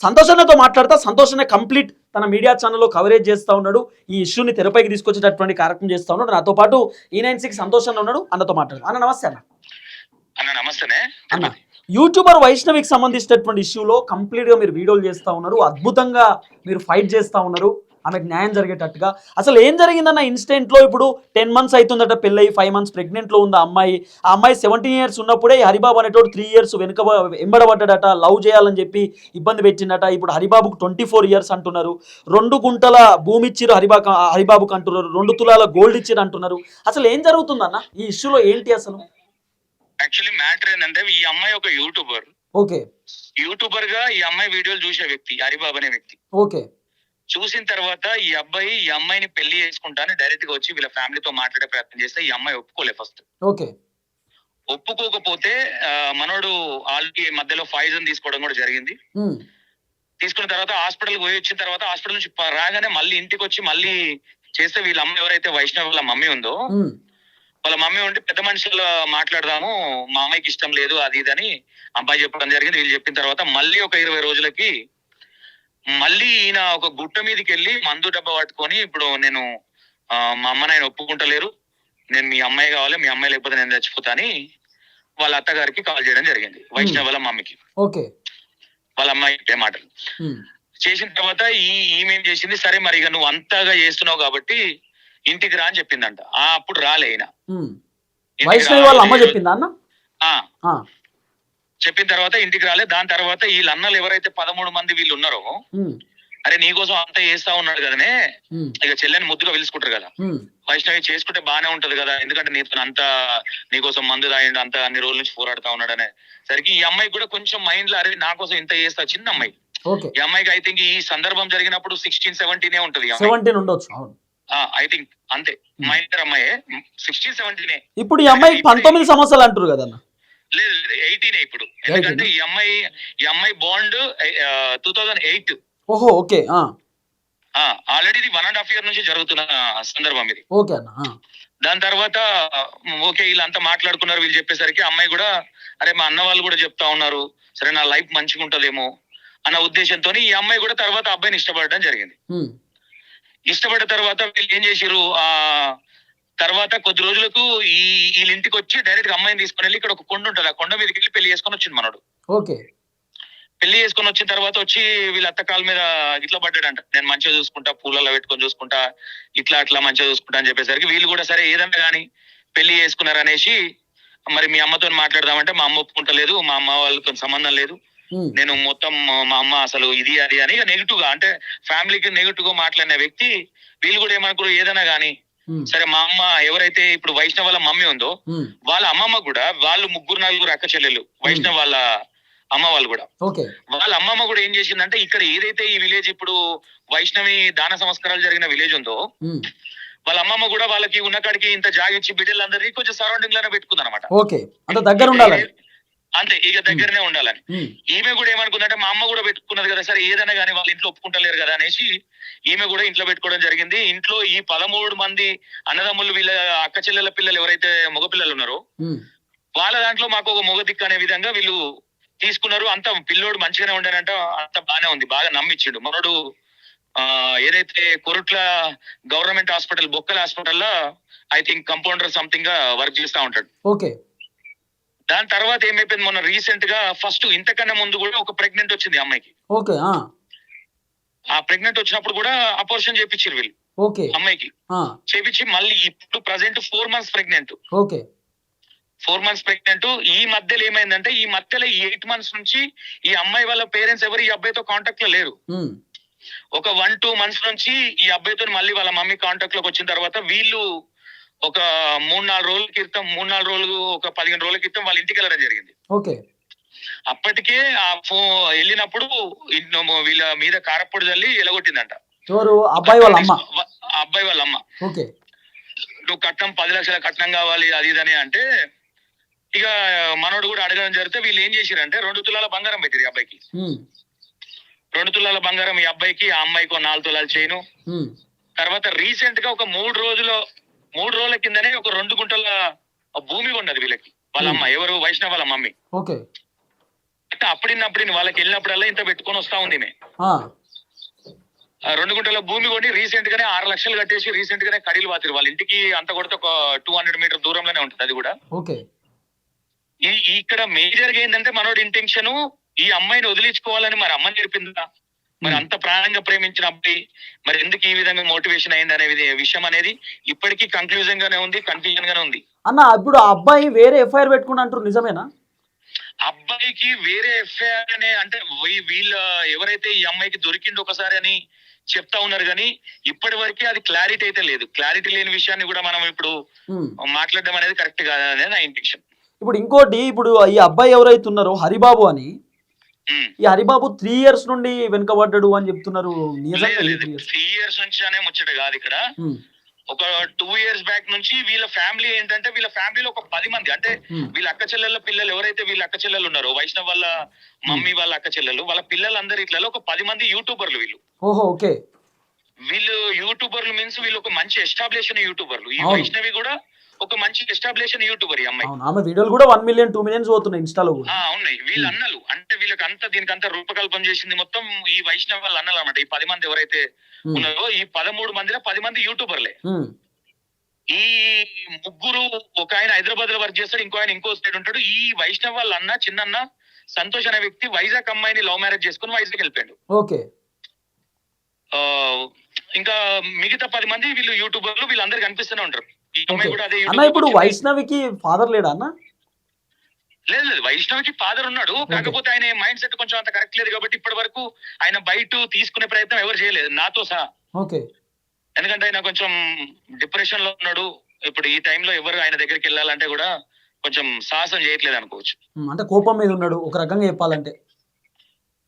సంతోషన్నతో మాట్లాడతా. సంతోషనే కంప్లీట్ తన మీడియా ఛానల్లో కవరేజ్ చేస్తూ ఉన్నాడు, ఈ ఇష్యూని తెరపైకి తీసుకొచ్చేటటువంటి కార్యక్రమం చేస్తూ ఉన్నాడు. నాతో పాటు E96 సంతోషన్న ఉన్నాడు, అన్నతో మాట్లాడు. అన్న నమస్తే. అన్న నమస్తేనే అన్న, యూట్యూబర్ వైష్ణవికి సంబంధించినటువంటి ఇష్యూలో కంప్లీట్గా మీరు వీడియోలు చేస్తూ ఉన్నారు, అద్భుతంగా మీరు ఫైట్ చేస్తూ ఉన్నారు ఆమెకు న్యాయం జరిగేటట్టుగా. అసలు ఏం జరిగిందన్న ఇన్సిడెంట్లో? ఇప్పుడు 10 months అవుతుందట పెళ్ళై, 5 months ప్రెగ్నెంట్లో ఉంది ఆ అమ్మాయి. ఆ అమ్మాయి 17 years ఉన్నప్పుడే హరిబాబు అనేటోడు 3 years వెంబడబడ్డాడట, లవ్ చేయాలని చెప్పి ఇబ్బంది పెట్టిందట. ఇప్పుడు హరిబాబుకు 24 years అంటున్నారు. 2 గుంటల భూమి ఇచ్చిరు హరిబాబుకు అంటున్నారు, 2 తులాల గోల్డ్ ఇచ్చిరు అంటున్నారు. అసలు ఏం జరుగుతుందన్న ఈ ఇష్యూలో? ఏంటి అసలు యాక్చువల్లీ మ్యాటర్ ఏంటంటే, ఈ అమ్మాయి ఒక యూట్యూబర్. ఓకే. యూట్యూబర్ గా ఈ అమ్మాయి వీడియోలు చూసే వ్యక్తి హరిబాబు అనే వ్యక్తి. ఓకే. చూసిన తర్వాత ఈ అబ్బాయి ఈ అమ్మాయిని పెళ్లి చేసుకుంటాను డైరెక్ట్ గా వచ్చి వీళ్ళ ఫ్యామిలీతో మాట్లాడే ప్రయత్నం చేస్తే ఈ అమ్మాయి ఒప్పుకోలే ఫస్ట్. ఓకే. ఒప్పుకోకపోతే మనోడు ఆల్రెడీ మధ్యలో పాయిజన్ తీసుకోవడం కూడా జరిగింది. తీసుకున్న తర్వాత హాస్పిటల్ పోయి వచ్చిన తర్వాత హాస్పిటల్ నుంచి రాగానే మళ్ళీ ఇంటికి వచ్చి మళ్ళీ చేస్తే వీళ్ళ అమ్మ ఎవరైతే వైష్ణవ్ వాళ్ళ మమ్మీ ఉందో, వాళ్ళ మమ్మీ ఉంటే పెద్ద మనుషులు మాట్లాడదాము, మా అమ్మాయికి ఇష్టం లేదు అది ఇది అని అబ్బాయి చెప్పడం జరిగింది. వీళ్ళు చెప్పిన తర్వాత మళ్ళీ ఒక 20 రోజులకి మళ్ళీ ఈయన ఒక గుట్ట మీదకి వెళ్ళి మందు డబ్బా పట్టుకొని, ఇప్పుడు నేను మా అమ్మ నాయన ఒప్పుకుంటలేరు, నేను మీ అమ్మాయి కావాలి, మీ అమ్మాయి లేకపోతే నేను చచ్చిపోతా అని వాళ్ళ అత్తగారికి కాల్ చేయడం జరిగింది, వైష్ణవ్ వాళ్ళ మమ్మీకి. ఓకే. వాళ్ళ అమ్మాయి మాటలు చేసిన తర్వాత ఈమెం చేసింది, సరే మరి ఇక నువ్వు అంతగా చేస్తున్నావు కాబట్టి ఇంటికి రా అని చెప్పిందంట. అప్పుడు రాలే అయినా. వైష్ణవి వాళ్ళ అమ్మ చెప్పిందా అన్న? చెప్పిన తర్వాత ఇంటికి రాలే. దాని తర్వాత వీళ్ళ అన్నలు ఎవరైతే 13 మంది వీళ్ళు ఉన్నారో, అరే నీకోసం అంతా చేస్తా ఉన్నాడు కదనే, ఇక చెల్లెని ముద్దుగా పిలుచుకుంటారు కదా, వైష్ణవి చేసుకుంటే బానే ఉంటది కదా, ఎందుకంటే నీతో అంతా నీకోసం మందు తాగిండు, అంత అన్ని రోజుల నుంచి పోరాడుతా ఉన్నాడు అనే సరికి ఈ అమ్మాయి కూడా కొంచెం మైండ్ లో, అరే నా కోసం ఇంత చేస్తా, చిన్న అమ్మాయి. ఈ అమ్మాయికి ఐ థింక్ ఈ సందర్భం జరిగినప్పుడు 16-17 ఉంటది. 17 ఉండొచ్చు ఐ థింక్ అంతే. మైనర్ అమ్మాయి 16-17. ఇప్పుడు ఈ అమ్మాయి 19 సంవత్సరాలు అంటారు కదా? లేదు 18 ఇప్పుడు. ఎందుకంటే ఈ అమ్మాయి బాండ్ 2008. ఓహో, ఓకే. ఆల్రెడీ ఇది 1.5 year నుంచి జరుగుతున్న సందర్భం ఇది. ఓకే అన్న. దాని తర్వాత ఓకే వీళ్ళంతా మాట్లాడుకున్నారు. వీళ్ళు చెప్పేసరికి అమ్మాయి కూడా, అరే మా అన్న వాళ్ళు కూడా చెప్తా ఉన్నారు, సరే నా లైఫ్ మంచిగా ఉంటదేమో అన్న ఉద్దేశంతో ఈ అమ్మాయి కూడా తర్వాత అబ్బాయిని ఇష్టపడడం జరిగింది. ఇష్టపడ్డ తర్వాత వీళ్ళు ఏం చేసిరు, తర్వాత కొద్ది రోజులకు వీళ్ళ ఇంటికి వచ్చి డైరెక్ట్ గా అమ్మాయిని తీసుకుని వెళ్ళి ఇక్కడ ఒక కొండ ఉంటుంది, ఆ కొండ మీదకి వెళ్ళి పెళ్లి చేసుకొని వచ్చింది మనోడు. ఓకే. పెళ్లి చేసుకొని వచ్చిన తర్వాత వచ్చి వీళ్ళ అత్త కాళ్ళ మీద ఇట్లా పడ్డాడంట, నేను మంచిగా చూసుకుంటా, పూలలో పెట్టుకొని చూసుకుంటా, ఇట్లా అట్లా మంచిగా చూసుకుంటా అని చెప్పేసరికి వీళ్ళు కూడా సరే ఏదన్నా కానీ పెళ్లి చేసుకున్నారు అనేసి, మరి మీ అమ్మతో మాట్లాడదామంటే మా అమ్మ ఒప్పుకుంటలేదు, మా అమ్మ వాళ్ళతో సంబంధం లేదు, నేను మొత్తం మా అమ్మ అసలు ఇది అది అని నెగిటివ్ గా, అంటే ఫ్యామిలీకి నెగిటివ్ గా మాట్లాడిన వ్యక్తి. వీళ్ళు కూడా ఏమనుకోరు, ఏదైనా గానీ సరే మా అమ్మ ఎవరైతే ఇప్పుడు వైష్ణవ్ వాళ్ళ మమ్మీ ఉందో వాళ్ళ అమ్మమ్మ కూడా, వాళ్ళు 3-4 అక్క చెల్లెలు, వైష్ణవ్ వాళ్ళ అమ్మ వాళ్ళు కూడా, వాళ్ళ అమ్మమ్మ కూడా ఏం చేసిందంటే, ఇక్కడ ఏదైతే ఈ విలేజ్ ఇప్పుడు వైష్ణవి దాన సంస్కారాలు జరిగిన విలేజ్ ఉందో, వాళ్ళ అమ్మమ్మ కూడా వాళ్ళకి ఉన్న కాడికి ఇంత జాగిచ్చి బిడ్డలందరినీ కొంచెం సరౌండింగ్ లోనే పెట్టుకుందనమాట. అంతే, ఇక దగ్గరనే ఉండాలని. ఈమె కూడా ఏమనుకుందంటే, మా అమ్మ కూడా పెట్టుకున్నది కదా, సరే ఏదైనా కానీ వాళ్ళ ఇంట్లో ఒప్పుకుంటలేరు కదా అనేసి ఈమె కూడా ఇంట్లో పెట్టుకోవడం జరిగింది. ఇంట్లో ఈ 13 మంది అన్నదమ్ములు, వీళ్ళ అక్క చెల్లెల పిల్లలు ఎవరైతే మగ పిల్లలు ఉన్నారో వాళ్ళ దాంట్లో మాకు ఒక మగ దిక్కు అనే విధంగా వీళ్ళు తీసుకున్నారు. అంత పిల్లోడు మంచిగానే ఉండేనంట, అంత బానే ఉంది, బాగా నమ్మిచ్చిండు మనోడు. ఏదైతే కొరుట్ల గవర్నమెంట్ హాస్పిటల్, బొక్కల హాస్పిటల్లో ఐ థింక్ కంపౌండర్ సంథింగ్ గా వర్క్ చేస్తా ఉంటాడు. ఓకే. దాని తర్వాత ఏమైపోయింది, మొన్న రీసెంట్ గా ఫస్ట్ ఇంతకన్నా ముందు కూడా ఒక ప్రెగ్నెంట్ వచ్చింది అమ్మాయికి. ఓకే. ఆ ప్రెగ్నెంట్ వచ్చినప్పుడు కూడా అపోర్షన్ చేపించారు వీళ్ళు. ఓకే. అమ్మాయికి చేపించి మళ్ళీ ఇప్పుడు present 4 months pregnant. Okay. 4 months pregnant. ఈ మధ్యలో ఏమైందంటే, ఈ మధ్యలో 8 months నుంచి ఈ అమ్మాయి వాళ్ళ పేరెంట్స్ ఎవరు ఈ అబ్బాయితో కాంటాక్ట్ లో లేరు. ఒక 1-2 months నుంచి ఈ అబ్బాయితో మళ్ళీ వాళ్ళ మమ్మీ కాంటాక్ట్ లోకి వచ్చిన తర్వాత వీళ్ళు ఒక 3-4 రోజుల క్రితం, 3-4 రోజులు, ఒక 15 రోజుల క్రితం వాళ్ళ ఇంటికి వెళ్ళడం జరిగింది. ఓకే. అప్పటికే వెళ్ళినప్పుడు వీళ్ళ మీద కారప్పొడి చల్లి ఎలగొట్టిందంట. అబ్బాయి వాళ్ళ అమ్మ. అబ్బాయి వాళ్ళ అమ్మ. ఓకే. నువ్వు కట్నం 10 లక్షల కట్నం కావాలి అది ఇదని అంటే, ఇక మనోడు కూడా అడగడం జరిగితే వీళ్ళు ఏం చేసిరంటే 2 తులాల బంగారం పెట్టిరు ఈ అబ్బాయికి. 2 తులాల బంగారం ఈ అబ్బాయికి, ఆ అమ్మాయికి 4 తులాల చైను. తర్వాత రీసెంట్ గా ఒక 3 రోజుల కిందనే ఒక 2 గుంటల భూమి ఉన్నది వీళ్ళకి, వాళ్ళ అమ్మ ఎవరు వైష్ణవ్ వాళ్ళ మమ్మీ. అప్పుడిన్నప్పుడు వాళ్ళకి వెళ్ళినప్పుడల్లా ఇంత పెట్టుకొని వస్తా ఉంది ఈమె. ఆ, 2 గుంటల భూమి కొని రీసెంట్ గానే 6 లక్షలు కట్టేసి రీసెంట్ గానే కడీలు పాతిరు. వాళ్ళ ఇంటికి అంత కొడితే ఒక 200 మీటర్ దూరంలోనే ఉంటుంది అది కూడా. ఓకే. ఇక్కడ మేజర్ గా ఏంటంటే మనోడి ఇంటెన్షన్ ఈ అమ్మాయిని వదిలించుకోవాలని మరి అమ్మ నేర్పిందా, మరి అంత ప్రాణంగా ప్రేమించిన అబ్బాయి మరి ఎందుకు ఈ విధంగా మోటివేషన్ అయింది అనే విషయం అనేది ఇప్పటికీ కన్ఫ్యూజన్ గానే ఉంది, కన్ఫ్యూజన్ గానే ఉంది. అన్న ఇప్పుడు ఆ అబ్బాయి వేరే ఎఫ్ఐఆర్ పెట్టుకుని అంటారు, నిజమేనా? అబ్బాయికి వేరే ఎఫ్ఐఆర్ అనే అంటే వీళ్ళ ఎవరైతే ఈ అమ్మాయికి దొరికింది ఒకసారి అని చెప్తా ఉన్నారు కానీ ఇప్పటి వరకే అది క్లారిటీ అయితే లేదు. క్లారిటీ లేని విషయాన్ని కూడా మనం ఇప్పుడు మాట్లాడడం అనేది కరెక్ట్ కాదనే నా ఇంటెన్షన్. ఇప్పుడు ఇంకోటి, ఇప్పుడు ఈ అబ్బాయి ఎవరైతే ఉన్నారో హరిబాబు అని, ఈ హరిబాబు 3 years నుండి వెనుకబడ్డాడు అని చెప్తున్నారు. 3 years నుంచి అనే ముచ్చట కాదు ఇక్కడ. ఒక 2 years బ్యాక్ నుంచి వీళ్ళ ఫ్యామిలీ ఏంటంటే వీళ్ళ ఫ్యామిలీలో ఒక 10 మంది అంటే వీళ్ళ అక్క చెల్లెళ్ళ పిల్లలు ఎవరైతే వీళ్ళ అక్క చెల్లెలు ఉన్నారో వైష్ణవ్ వాళ్ళ మమ్మీ వాళ్ళ అక్క చెల్లెలు వాళ్ళ పిల్లలందరి ఇట్లలో ఒక 10 మంది యూట్యూబర్లు వీళ్ళు. ఓహో, ఓకే. వీళ్ళు యూట్యూబర్లు మీన్స్ వీళ్ళు ఒక మంచి ఎస్టాబ్లిషన్ యూట్యూబర్లు. ఈ వైష్ణవి కూడా ఒక మంచి ఎస్టాబ్లిషన్ యూట్యూబర్. ఈ అమ్మాయి ఆమె వీడియోలు కూడా 1 million 2 million పోతున్నాయి ఇన్స్టాలో కూడా. ఉన్నాయి. వీళ్ళ అన్నలు అంటే వీళ్ళకి అంతా దీనికంతా రూపకల్పన చేసింది మొత్తం ఈ వైష్ణవ్ వాళ్ళ అన్నలు అన్నమాట. ఈ 10 మంది ఎవరైతే ఉన్నారో ఈ 13 మందిలో 10 మంది యూట్యూబర్లే. ఈ ముగ్గురు, ఒక ఆయన హైదరాబాద్ లో వర్క్ చేస్తాడు, ఇంకో ఆయన ఇంకో స్టేట్ ఉంటాడు. ఈ వైష్ణవ్ వాళ్ళ అన్న చిన్న సంతోష్ అనే వ్యక్తి వైజాగ్ అమ్మాయిని లవ్ మ్యారేజ్ చేసుకుని వైజాగ్ వెళ్ళిపోయాడు. ఓకే. ఇంకా మిగతా 10 మంది వీళ్ళు యూట్యూబర్లు వీళ్ళందరూ కనిపిస్తూనే ఉంటారు. ఈ అమ్మాయి కూడా అదే. ఇప్పుడు వైష్ణవికి ఫాదర్ లేడా అన్న? లేదు, వైష్ణవికి ఫాదర్ ఉన్నాడు. కాకపోతే ఆయన మైండ్ సెట్ కొంచెం అంత కరెక్ట్ లేదు కాబట్టి ఇప్పటి వరకు ఆయన బయట తీసుకునే ప్రయత్నం ఎవరు చేయలేదు నాతో సహా. ఓకే. ఎందుకంటే ఆయన కొంచెం డిప్రెషన్ లో ఉన్నాడు. ఇప్పుడు ఈ టైంలో ఎవరు ఆయన దగ్గరికి వెళ్ళాలంటే కూడా కొంచెం సాహసం చేయట్లేదు అనుకోవచ్చు. అంటే కోపం మీద ఉన్నాడు ఒక రకంగా చెప్పాలంటే.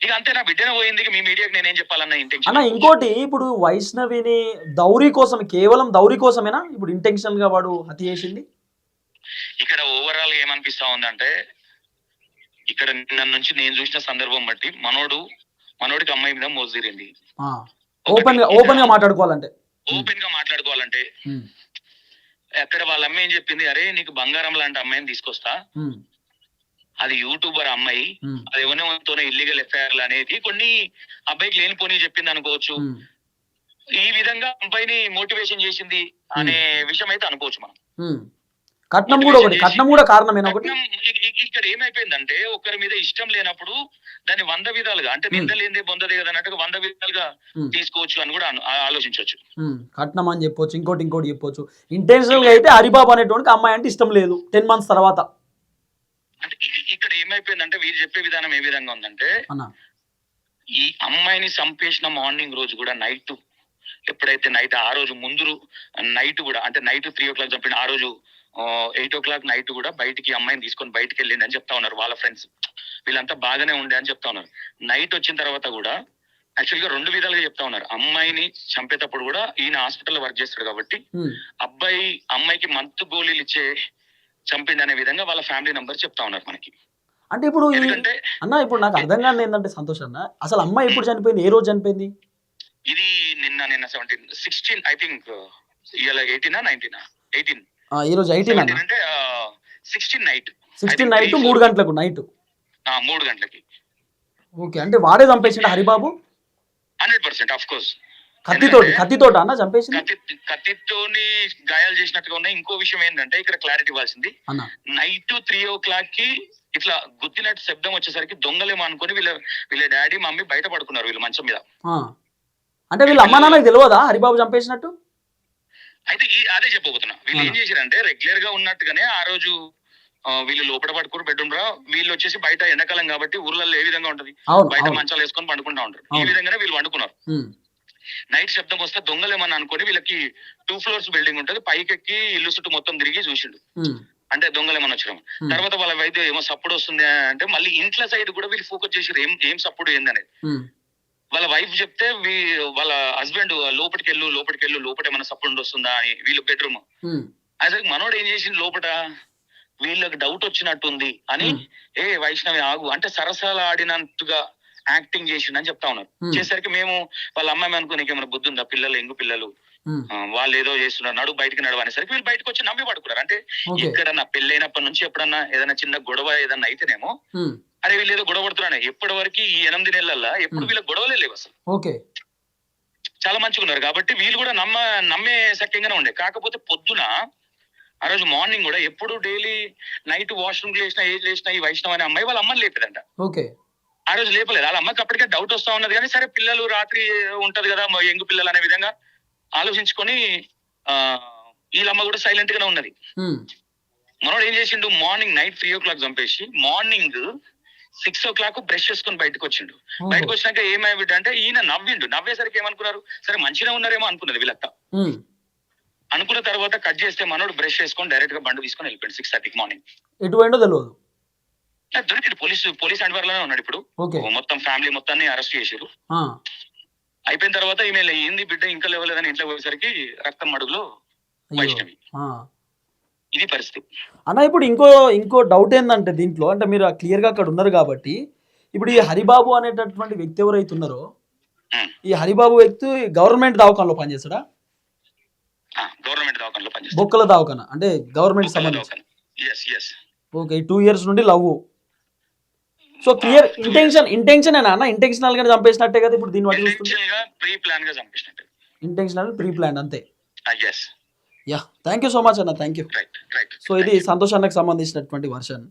ఇక అంతే, నా బిడ్డనే పోయింది. మీ మీడియాకి నేనేం చెప్పాలన్న ఇంటెన్షన్. అన్న ఇంకోటి, ఇప్పుడు వైష్ణవిని దౌరీ కోసం, కేవలం దౌరీ కోసమేనా ఇప్పుడు ఇంటెన్షన్ గా వాడు హత్య చేసింది? ఇక్కడ ఓవరాల్ గా ఏమనిపిస్తా ఉందంటే ఇక్కడ నిన్న నుంచి నేను చూసిన సందర్భం బట్టి మనోడికి అమ్మాయి మీద మోజు తీరింది. ఓపెన్ గా మాట్లాడుకోవాలంటే అక్కడ వాళ్ళ అమ్మాయి ఏం చెప్పింది, అరే నీకు బంగారం లాంటి అమ్మాయిని తీసుకొస్తా, అది యూట్యూబర్ అమ్మాయి, అది ఎవరితోనే ఇల్లీగల్ ఎఫ్ఐఆర్లు అనేది కొన్ని అబ్బాయికి లేనిపోని చెప్పింది అనుకోవచ్చు. ఈ విధంగా అబ్బాయిని మోటివేషన్ చేసింది అనే విషయం అయితే అనుకోవచ్చు మనం. కట్నం కూడా కారణమేనా ఒకటి? ఇక్కడ ఏమైపోయిందంటే ఒకరి మీద ఇష్టం లేనప్పుడు దాన్ని 100 విధాలుగా అంటే నిందలేందే బొందదే కదా అన్నట్టుగా 100 విధాలుగా తీసుకోవచ్చు అని కూడా ఆలోచించవచ్చు. కట్నం అని చెప్పొచ్చు, ఇంకోటి చెప్పొచ్చు. ఇంటెన్షనల్ గా అయితే హరిబాబు అనేటువంటి అమ్మాయి అంటే ఇష్టం లేదు 10 months తర్వాత. అంటే ఇక్కడ ఏమైపోయిందంటే వీళ్ళు చెప్పే విధానం ఏ విధంగా ఉందంటే ఈ అమ్మాయిని చంపేసిన మార్నింగ్ రోజు కూడా నైట్, ఎప్పుడైతే నైట్ ఆ రోజు ముందు నైట్ కూడా అంటే నైట్ 3 o'clock చంపిన ఆ రోజు 8 o'clock నైట్ కూడా బయటికి అమ్మాయిని తీసుకొని బయటికి వెళ్ళింది అని చెప్తా ఉన్నారు వాళ్ళ ఫ్రెండ్స్. వీళ్ళంతా బాగానే ఉండే అని చెప్తా ఉన్నారు. నైట్ వచ్చిన తర్వాత కూడా యాక్చువల్ గా 2 విధాలుగా చెప్తా ఉన్నారు. అమ్మాయిని చంపేటప్పుడు కూడా ఈయన హాస్పిటల్లో వర్క్ చేస్తాడు కాబట్టి అమ్మాయికి మంతు గోళీలు ఇచ్చే చంపింది అనే విధంగా వాళ్ళ ఫ్యామిలీ నంబర్ చెప్తా ఉన్నారు మనకి. అంటే ఇప్పుడు ఇప్పుడు నాకు అర్థం కాదు ఏంటంటే సంతోష్ అన్న, అసలు అమ్మాయి ఎప్పుడు చనిపోయింది, ఏ రోజు చనిపోయింది? ఇది నిన్న 17, 16 ఐ థింక్. ఇవాళ 18 19 18 ఈ రోజు 18 అంటే 16 నైట్ 3 గంటలకు నైట్ 3 గంటలకి. ఓకే. అంటే వాడే చంపేసిండు హరిబాబు 100% ఆఫ్ కోర్స్. కత్తితోట అన్న చంపేసింది? కత్తితోని గాయాలు చేసినట్టుగా ఉన్నాయి. ఇంకో విషయం ఏంటంటే ఇక్కడ క్లారిటీ ఇవ్వాల్సింది, నైట్ 3 o'clock కి ఇట్లా గుద్దినట్టు శబ్దం వచ్చేసరికి దొంగలేమో అనుకుని వీళ్ళ డాడీ మమ్మీ బయట పడుకున్నారు వీళ్ళు మంచం మీద. అంటే వీళ్ళ అమ్మ నాన్నకి తెలియదా హరిబాబు చంపేసినట్టు? అయితే అదే చెప్పబోతున్నా. వీళ్ళు ఏం చేశారంటే రెగ్యులర్ గా ఉన్నట్టుగానే ఆ రోజు వీళ్ళు లోపల పడుకోరు బెడ్రూమ్ రా, వీళ్ళు వచ్చేసి బయట ఎండాకాలం కాబట్టి ఊర్లలో ఏ విధంగా ఉంటది, బయట మంచాలు వేసుకొని పండుకుంటా ఉంటారు. ఈ విధంగానే వీళ్ళు పండుకున్నారు. నైట్ శబ్దం వస్తే దొంగలేమని అనుకుని వీళ్ళకి 2 floors బిల్డింగ్ ఉంటది, పైకి ఎక్కి ఇల్లు చుట్టూ మొత్తం తిరిగి చూసిండు. అంటే దొంగలేమని వచ్చారు. తర్వాత వాళ్ళ వైద్యం ఏమో సప్పుడు వస్తుంది అంటే మళ్ళీ ఇంట్లో సైడ్ కూడా వీళ్ళు ఫోకస్ చేసారు ఏం సప్పుడు ఏందనేది. వాళ్ళ వైఫ్ చెప్తే వాళ్ళ హస్బెండ్ లోపలికెళ్ళు లోపల ఏమైనా సప్పుడు వస్తుందా అని వీళ్ళు బెడ్రూమ్. అసలు మనోడు ఏం చేసింది లోపల వీళ్ళకి డౌట్ వచ్చినట్టుంది అని వైష్ణవి ఆగు అంటే సరసాలు ఆడినంతగా యాక్టింగ్ చేసిండని చెప్తా ఉన్నారు. చేసరికి మేము వాళ్ళ అమ్మాయి అనుకుని నీకేమైనా బుద్ధి ఉందా, పిల్లలు ఎంగు పిల్లలు వాళ్ళు ఏదో చేస్తున్నారు బయటికి నడువు అనేసరికి వీళ్ళు బయటకు వచ్చి నమ్మి పడుకున్నారు. అంటే ఇక్కడ నా పెళ్ళైనప్పటి నుంచి ఎప్పుడన్నా ఏదైనా చిన్న గొడవ ఏదన్నా అయితేనేమో అరే వీళ్ళు ఏదో గొడవ పడుతున్నానే, ఎప్పటి వరకు ఈ 8 నెలల్లో ఎప్పుడు వీళ్ళకి గొడవలే లేవు అసలు. ఓకే. చాలా మంచిగా ఉన్నారు కాబట్టి వీళ్ళు కూడా నమ్మే సఖ్యంగానే ఉండే. కాకపోతే పొద్దున ఆ రోజు మార్నింగ్ కూడా ఎప్పుడు డైలీ నైట్ వాష్రూమ్ లేచినా ఏది లేచినా ఈ వైష్ణవ్ అనే అమ్మాయి వాళ్ళ అమ్మని లేపేదంట. ఓకే. ఆ రోజు లేపలేదు. వాళ్ళ అమ్మకి అప్పటికే డౌట్ వస్తా ఉన్నది, కానీ సరే పిల్లలు రాత్రి ఉంటది కదా ఎంగు పిల్లలు అనే విధంగా ఆలోచించుకొని వీళ్ళమ్మ కూడా సైలెంట్ గానే ఉన్నది. మనోడు ఏం చేసిండు, మార్నింగ్ నైట్ 3 o'clock చంపేసి మార్నింగ్ 6 o'clock బ్రష్ చేసుకొని బయటకు వచ్చిండు. బయటకు వచ్చినాక ఏమైంది అంటే ఈయన నవ్విండు. నవ్వేసరికి ఏమనుకున్నారు, సరే మంచిగా ఉన్నారేమో అనుకున్నది వీళ్ళక్క. అనుకున్న తర్వాత కట్ చేస్తే మనోడు బ్రష్ చేసుకొని డైరెక్ట్ గా బండి తీసుకొని వెళ్ళిపోయాడు 6:30 మార్నింగ్. ఎటు పోయిండో తెలియదు. దొరికిండు, పోలీస్ అండర్లోనే ఉన్నాడు ఇప్పుడు. మొత్తం ఫ్యామిలీ మొత్తాన్ని అరెస్ట్ చేశారు. అయిపోయిన తర్వాత ఈమె ఏంది బిడ్డ ఇంకా లేవలేదని ఇంట్లో పోయేసరికి రక్తం అడుగులో వైష్ణవి. ఇది పరిస్థితి అన్న. ఇప్పుడు ఇంకో డౌట్ ఏంటంటే దీంట్లో, అంటే మీరు క్లియర్ గా అక్కడ ఉన్నారు కాబట్టి, ఇప్పుడు ఈ హరిబాబు అనేటటువంటి వ్యక్తి ఎవరైతే ఉన్నారో, ఈ హరిబాబు వ్యక్తి గవర్నమెంట్ దవాఖానలో పనిచేస్తాడా? గవర్నమెంట్ దవాఖానలో పనిచేస్తాడు. బొక్కల దవాఖాన అంటే గవర్నమెంట్ సంబంధించి. ఓకే. 2 years నుండి లవ్. సో క్లియర్ ఇంటెన్షన్ అన్న, ఇంటెన్షనల్ గా చంపేసినట్టే కదా ఇప్పుడు దీన్ని బట్టి చూస్తుంటే. ఇంటెన్షనల్ ప్రీ ప్లాన్ అంతే. Yeah, thank you so much అన్న, థ్యాంక్ యూ. సో ఇది సంతోష్ అన్నకు సంబంధించినటువంటి వర్షన్.